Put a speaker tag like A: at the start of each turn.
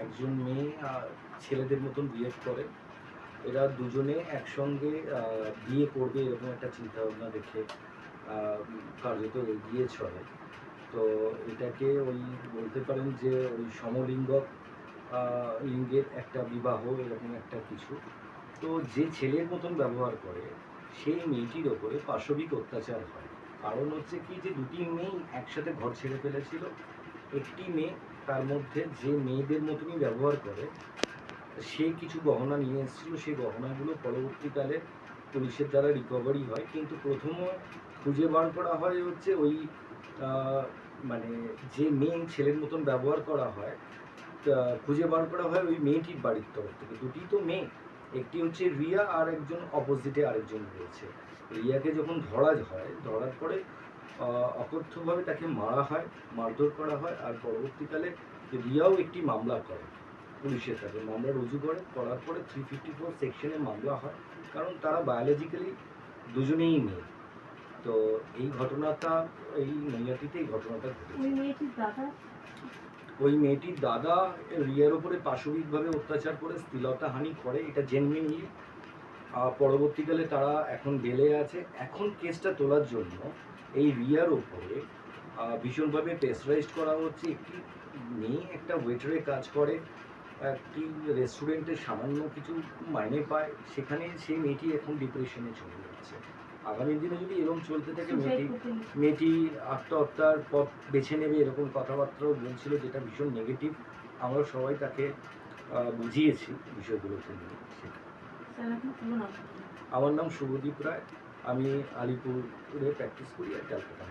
A: একজন মেয়ে ছেলেদের মতন বিহেভ করে। এরা দুজনে একসঙ্গে বিয়ে করবে এরকম একটা চিন্তাভাবনা রেখে কার্যত এগিয়ে চলে। তো এটাকে ওই বলতে পারেন যে ওই সমলিঙ্গক লিঙ্গের একটা বিবাহ এরকম একটা কিছু। তো যে ছেলের মতন ব্যবহার করে সেই মেয়েটির ওপরে পাশবিক অত্যাচার হয়। কারণ হচ্ছে কি যে দুটি মেয়েই একসাথে ঘর ছেড়ে ফেলেছিল। একটি মেয়ে তার মধ্যে যে মেয়েদের মতনই ব্যবহার করে সে কিছু গহনা নিয়ে এসেছিল, সেই গহনাগুলো পরবর্তীকালে পুলিশের দ্বারা রিকভারি হয়, কিন্তু প্রথমে খুঁজে বার করা হয় হচ্ছে ওই মানে যে মেয়ে ছেলের মতন ব্যবহার করা হয় খুঁজে বার করা হয় ওই মেয়েটির বাড়ির তরফ থেকে। দুটি তো মেয়ে, একটি হচ্ছে রিয়া আর একজন অপোজিটে আরেকজন রয়েছে। রিয়াকে যখন ধরা হয়, ধরার পরে অকথ্যভাবে তাকে মারা হয়, মারধর করা হয়, আর পরবর্তীকালে রিয়াও একটি মামলা করে, পুলিশের কাছে মামলা রুজু করে, করার পরে 354 সেকশনে মামলা হয়, কারণ তারা বায়োলজিক্যালি দুজনেই মেয়ে। তো এই ঘটনাটা এই নৈহাটিতে এই ঘটনাটা ঘটেছে। ওই মেয়েটির দাদা রিয়ার ওপরে পাশবিকভাবে অত্যাচার করে শ্লীলতাহানি করে, এটা জেনুইনলি। পরবর্তীকালে তারা এখন বেলে আছে। এখন কেসটা তোলার জন্য এই রিয়ার ওপরে ভীষণভাবে প্রেসারাইজড করা হচ্ছে। একটি মেয়ে একটা ওয়েটারে কাজ করে, একটি রেস্টুরেন্টে সামান্য কিছু মাইনে পায়, সেখানে সেই মেয়েটি এখন ডিপ্রেশনে চলে যাচ্ছে। আগামী দিনে যদি এরকম চলতে থাকে মেয়েটি আত্মহত্যার পথ বেছে নেবে এরকম কথাবার্তাও বলছিল, যেটা ভীষণ নেগেটিভ। আমরা সবাই তাকে বুঝিয়েছি বিষয়গুলোকে নিয়ে। আমার নাম শুভদীপ রায়, আমি আলিপুরে প্র্যাকটিস করি আর ক্যালকাটা।